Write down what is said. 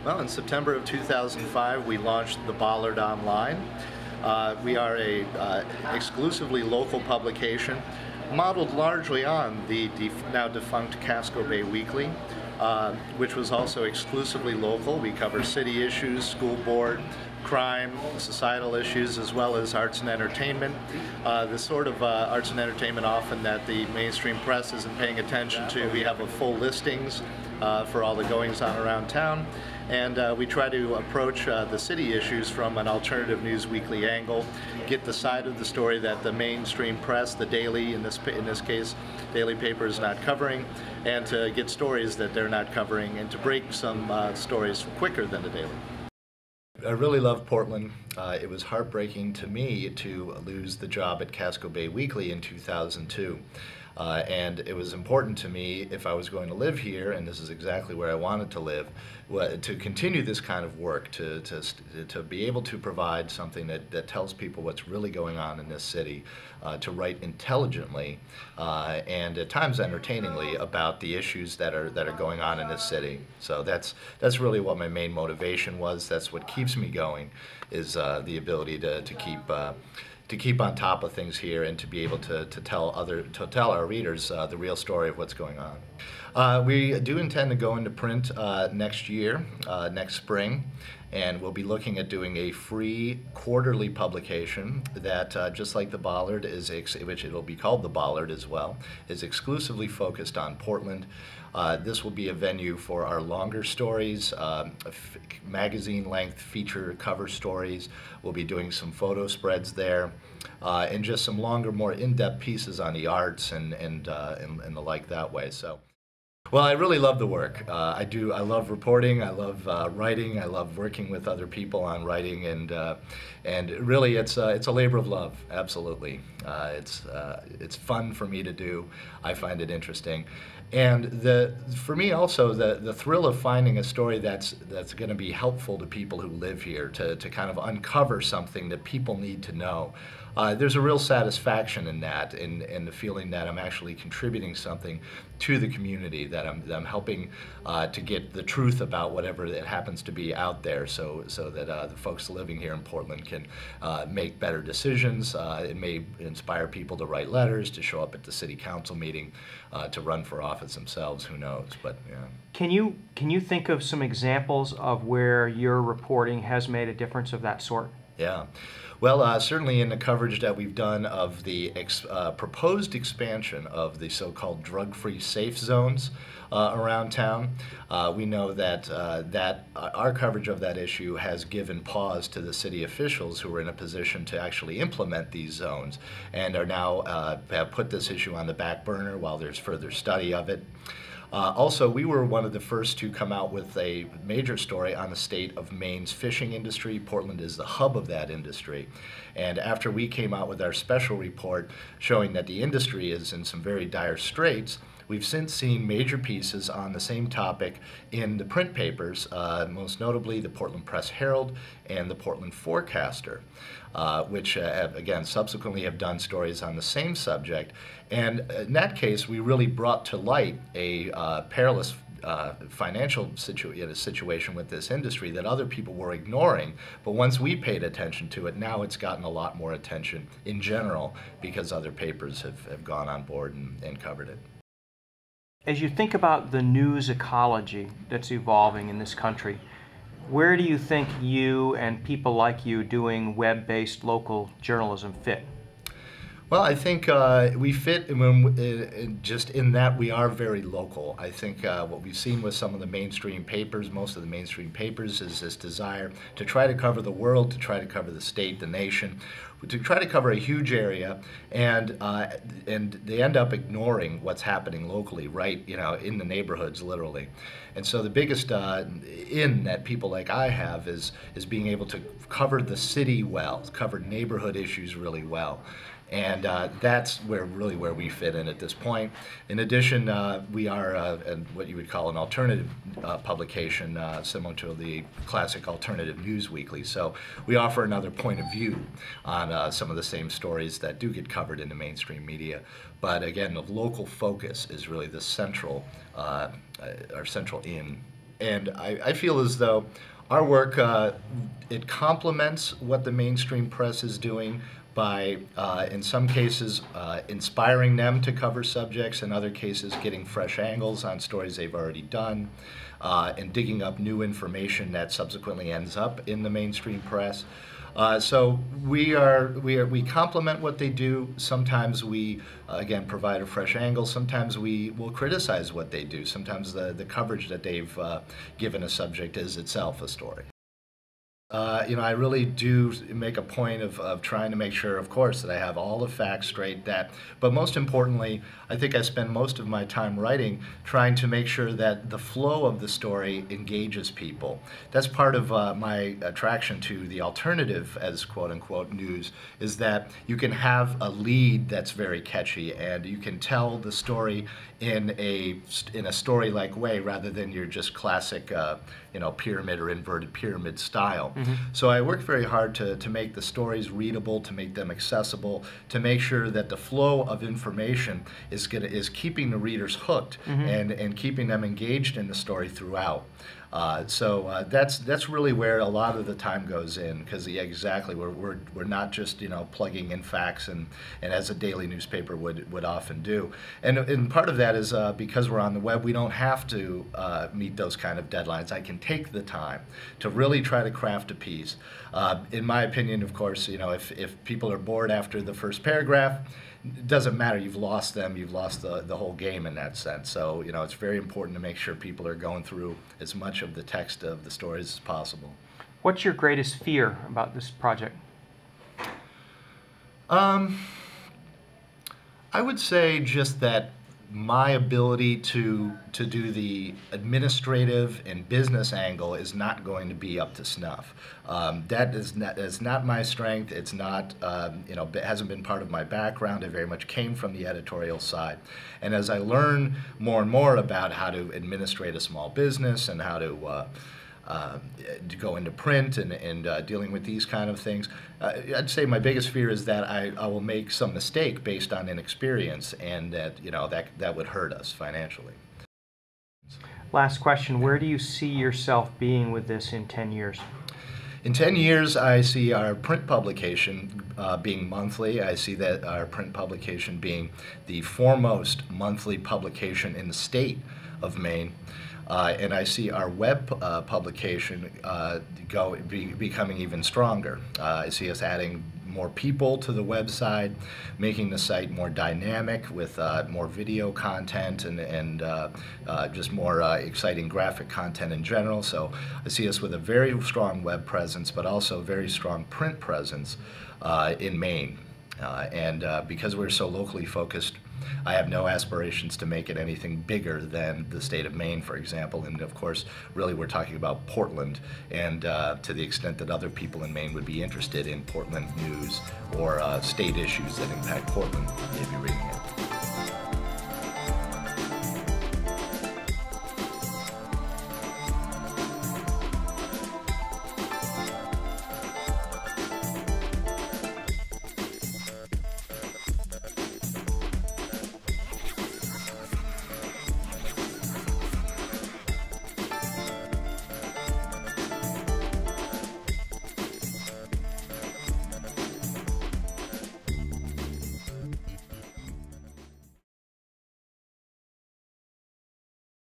Well, in September of 2005, we launched the Bollard Online. We are a exclusively local publication, modeled largely on the now defunct Casco Bay Weekly, which was also exclusively local. We cover city issues, school board, crime, societal issues, as well as arts and entertainment. The sort of arts and entertainment often that the mainstream press isn't paying attention to. We have a full listings for all the goings-on around town, and we try to approach the city issues from an alternative news weekly angle, get the side of the story that the mainstream press, the daily, in this case, daily paper is not covering, and to get stories that they're not covering, and to break some stories quicker than the daily. I really love Portland. It was heartbreaking to me to lose the job at Casco Bay Weekly in 2002. And it was important to me, if I was going to live here, and this is exactly where I wanted to live, to continue this kind of work, to be able to provide something that tells people what's really going on in this city, to write intelligently and at times entertainingly about the issues that are going on in this city. So that's really what my main motivation was. That's what keeps me going, is the ability to keep on top of things here and to be able to tell our readers the real story of what's going on. We do intend to go into print next year, next spring, and we'll be looking at doing a free quarterly publication that, just like the Bollard, which it'll be called the Bollard as well, is exclusively focused on Portland. This will be a venue for our longer stories, magazine-length feature cover stories. We'll be doing some photo spreads there, and just some longer, more in-depth pieces on the arts and the like that way. So, well, I really love the work. I love reporting. I love writing. I love working with other people on writing, and really, it's a labor of love. Absolutely, it's fun for me to do. I find it interesting. And for me also, the thrill of finding a story that's going to be helpful to people who live here, to kind of uncover something that people need to know. There's a real satisfaction in that, in the feeling that I'm actually contributing something to the community, that I'm helping to get the truth about whatever it happens to be out there, so that the folks living here in Portland can make better decisions. It may inspire people to write letters, to show up at the city council meeting, to run for office themselves. Who knows? But yeah. Can you think of some examples of where your reporting has made a difference of that sort? Yeah. Well, certainly in the coverage that we've done of the proposed expansion of the so-called drug-free safe zones around town, we know that our coverage of that issue has given pause to the city officials who are in a position to actually implement these zones, and are now have put this issue on the back burner while there's further study of it. Also, we were one of the first to come out with a major story on the state of Maine's fishing industry. Portland is the hub of that industry. And after we came out with our special report showing that the industry is in some very dire straits, we've since seen major pieces on the same topic in the print papers, most notably the Portland Press-Herald and the Portland Forecaster, which again subsequently have done stories on the same subject. And in that case, we really brought to light a perilous financial situation with this industry that other people were ignoring. But once we paid attention to it, now it's gotten a lot more attention in general because other papers have gone on board and covered it. As you think about the news ecology that's evolving in this country, where do you think you and people like you doing web-based local journalism fit? Well, I think we fit just in that we are very local. I think what we've seen with some of the mainstream papers, most of the mainstream papers, is this desire to try to cover the world, to try to cover the state, the nation, to try to cover a huge area, and they end up ignoring what's happening locally, right, in the neighborhoods, literally. And so the biggest in that people like I have is being able to cover the city well, cover neighborhood issues really well. And that's where we fit in at this point. In addition, we are what you would call an alternative publication, similar to the classic alternative news weekly. So we offer another point of view on some of the same stories that do get covered in the mainstream media. But again, the local focus is really the central, our central in And I feel as though our work, it complements what the mainstream press is doing by, in some cases, inspiring them to cover subjects, in other cases, getting fresh angles on stories they've already done, and digging up new information that subsequently ends up in the mainstream press. So we complement what they do. Sometimes we, again, provide a fresh angle. Sometimes we will criticize what they do. Sometimes the coverage that they've given a subject is itself a story. I really do make a point of trying to make sure, of course, that I have all the facts straight. But most importantly, I think I spend most of my time writing trying to make sure that the flow of the story engages people. That's part of my attraction to the alternative, as quote-unquote news, is that you can have a lead that's very catchy, and you can tell the story in a story-like way rather than your just classic pyramid or inverted pyramid style. Mm-hmm. So I work very hard to make the stories readable, to make them accessible, to make sure that the flow of information is keeping the readers hooked, mm-hmm. and keeping them engaged in the story throughout. So that's really where a lot of the time goes in, because exactly, we're not just plugging in facts and as a daily newspaper would often do, and part of that is because we're on the web, we don't have to meet those kind of deadlines. I can take the time to really try to craft a piece. In my opinion, of course, if people are bored after the first paragraph, it doesn't matter. You've lost them. You've lost the whole game in that sense. So it's very important to make sure people are going through as much of the text of the stories as possible. What's your greatest fear about this project? I would say just that my ability to do the administrative and business angle is not going to be up to snuff. That is not my strength. It's not, it hasn't been part of my background. I very much came from the editorial side. And as I learn more and more about how to administrate a small business and how to go into print and dealing with these kind of things, I'd say my biggest fear is that I will make some mistake based on inexperience, and that that would hurt us financially. Last question: where do you see yourself being with this in 10 years? In 10 years, I see our print publication being monthly. I see that our print publication being the foremost monthly publication in the state of Maine. And I see our web publication becoming even stronger. I see us adding more people to the website, making the site more dynamic with more video content and just more exciting graphic content in general. So I see us with a very strong web presence, but also a very strong print presence in Maine. And because we're so locally focused, I have no aspirations to make it anything bigger than the state of Maine, for example. And of course, really we're talking about Portland, and to the extent that other people in Maine would be interested in Portland news or state issues that impact Portland, they'd be reading it.